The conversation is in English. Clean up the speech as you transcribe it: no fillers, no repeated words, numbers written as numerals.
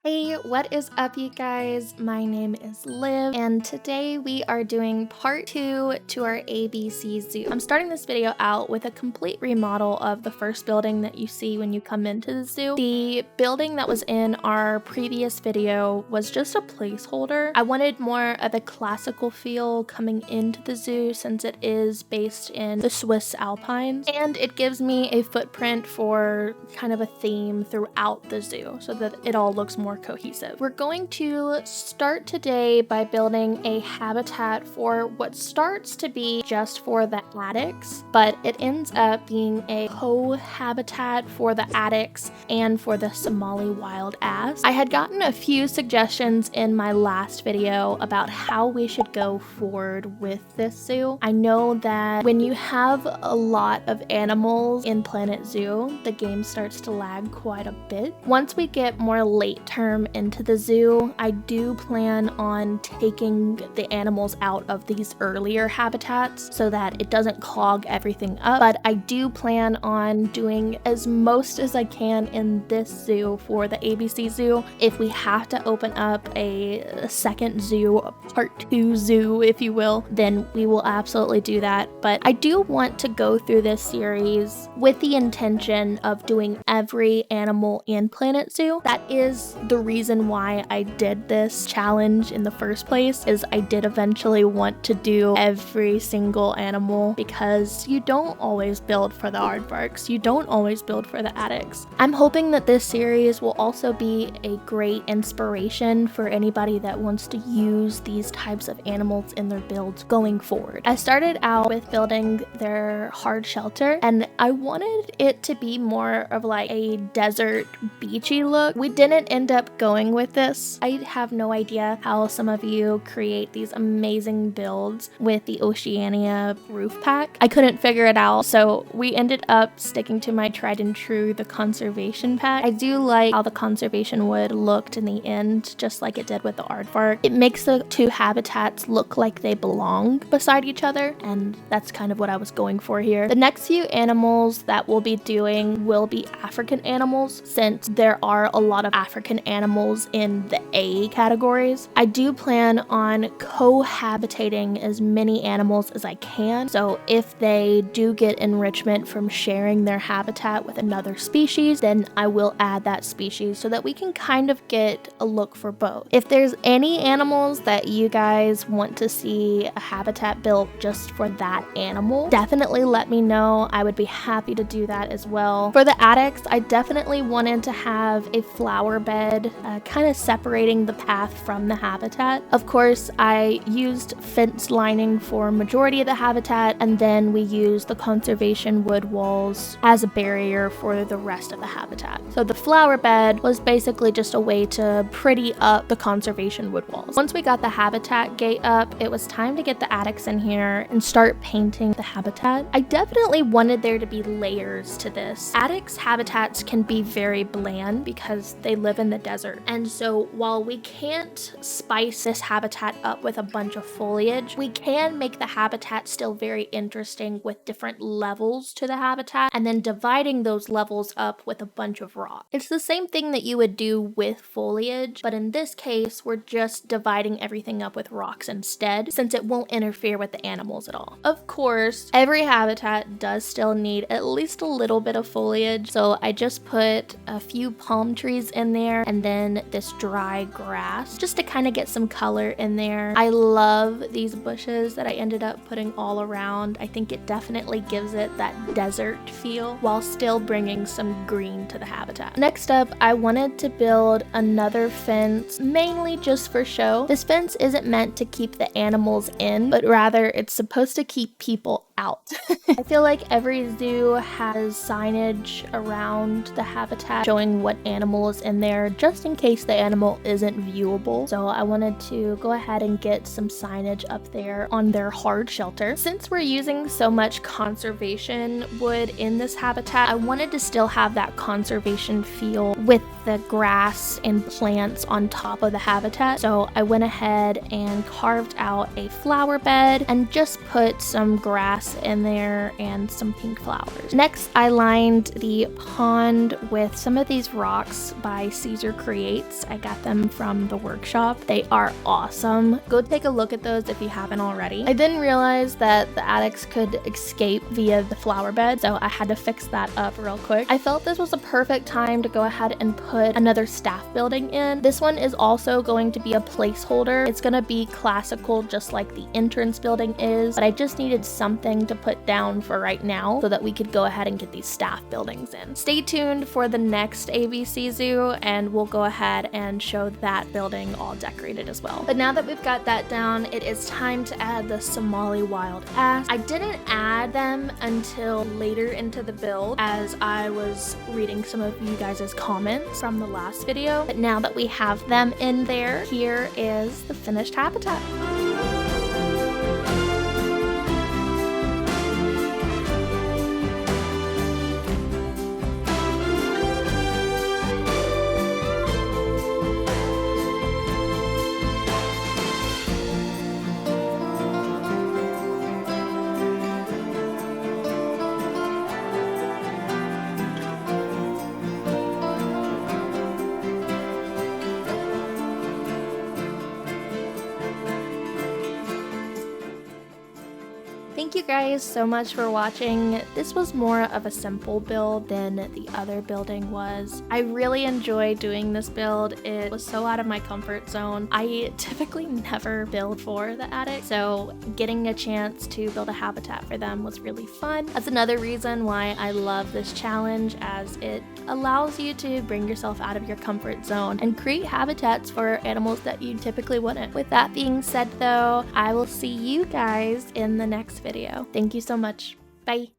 Hey, what is up, you guys? My name is Liv, and today we are doing part 2 to our ABC Zoo. I'm starting this video out with a complete remodel of the first building that you see when you come into the zoo. The building that was in our previous video was just a placeholder. I wanted more of a classical feel coming into the zoo since it is based in the Swiss Alpines, and it gives me a footprint for kind of a theme throughout the zoo so that it all looks more cohesive. We're going to start today by building a habitat for what starts to be just for the Addax, but it ends up being a co-habitat for the Addax and for the Somali Wild Ass. I had gotten a few suggestions in my last video about how we should go forward with this zoo. I know that when you have a lot of animals in Planet Zoo, the game starts to lag quite a bit. Once we get more late term into the zoo, I do plan on taking the animals out of these earlier habitats so that it doesn't clog everything up, but I do plan on doing as most as I can in this zoo for the ABC Zoo. If we have to open up a second zoo, a part 2 zoo if you will, then we will absolutely do that. But I do want to go through this series with the intention of doing every animal in Planet Zoo. That is the reason why I did this challenge in the first place, is I did eventually want to do every single animal because you don't always build for the aardvarks, you don't always build for the Addax. I'm hoping that this series will also be a great inspiration for anybody that wants to use these types of animals in their builds going forward. I started out with building their hard shelter and I wanted it to be more of like a desert beachy look. We didn't end up going with this. I have no idea how some of you create these amazing builds with the Oceania roof pack. I couldn't figure it out, so we ended up sticking to my tried and true, the conservation pack. I do like how the conservation wood looked in the end, just like it did with the aardvark. It makes the two habitats look like they belong beside each other, and that's kind of what I was going for here. The next few animals that we'll be doing will be African animals, since there are a lot of African animals in the A categories. I do plan on cohabitating as many animals as I can, so if they do get enrichment from sharing their habitat with another species, then I will add that species so that we can kind of get a look for both. If there's any animals that you guys want to see a habitat built just for that animal, definitely let me know. I would be happy to do that as well. For the Addax, I definitely wanted to have a flower bed kind of separating the path from the habitat. Of course, I used fence lining for majority of the habitat, and then we used the conservation wood walls as a barrier for the rest of the habitat. So the flower bed was basically just a way to pretty up the conservation wood walls. Once we got the habitat gate up, it was time to get the Addax in here and start painting the habitat. I definitely wanted there to be layers to this. Addax habitats can be very bland because they live in the desert, and so while we can't spice this habitat up with a bunch of foliage, we can make the habitat still very interesting with different levels to the habitat and then dividing those levels up with a bunch of rock. It's the same thing that you would do with foliage, but in this case we're just dividing everything up with rocks instead, since it won't interfere with the animals at all. Of course, every habitat does still need at least a little bit of foliage, so I just put a few palm trees in there and then this dry grass just to kind of get some color in there. I love these bushes that I ended up putting all around. I think it definitely gives it that desert feel while still bringing some green to the habitat. Next up, I wanted to build another fence, mainly just for show. This fence isn't meant to keep the animals in, but rather it's supposed to keep people out. I feel like every zoo has signage around the habitat showing what animal is in there, just in case the animal isn't viewable. So I wanted to go ahead and get some signage up there on their hard shelter. Since we're using so much conservation wood in this habitat, I wanted to still have that conservation feel with the grass and plants on top of the habitat. So I went ahead and carved out a flower bed and just put some grass moss in there and some pink flowers. Next, I lined the pond with some of these rocks by Caesar Creates. I got them from the workshop. They are awesome. Go take a look at those if you haven't already. I didn't realize that the Addax could escape via the flower bed, so I had to fix that up real quick. I felt this was a perfect time to go ahead and put another staff building in. This one is also going to be a placeholder. It's going to be classical just like the entrance building is, but I just needed something to put down for right now so that we could go ahead and get these staff buildings in. Stay tuned for the next ABC Zoo and we'll go ahead and show that building all decorated as well. But now that we've got that down, it is time to add the Somali Wild Ass. I didn't add them until later into the build as I was reading some of you guys' comments from the last video. But now that we have them in there, here is the finished habitat. Thank you guys so much for watching. This was more of a simple build than the other building was. I really enjoyed doing this build. It was so out of my comfort zone. I typically never build for the attic, so getting a chance to build a habitat for them was really fun. That's another reason why I love this challenge, as it allows you to bring yourself out of your comfort zone and create habitats for animals that you typically wouldn't. With that being said though, I will see you guys in the next video. Thank you so much. Bye.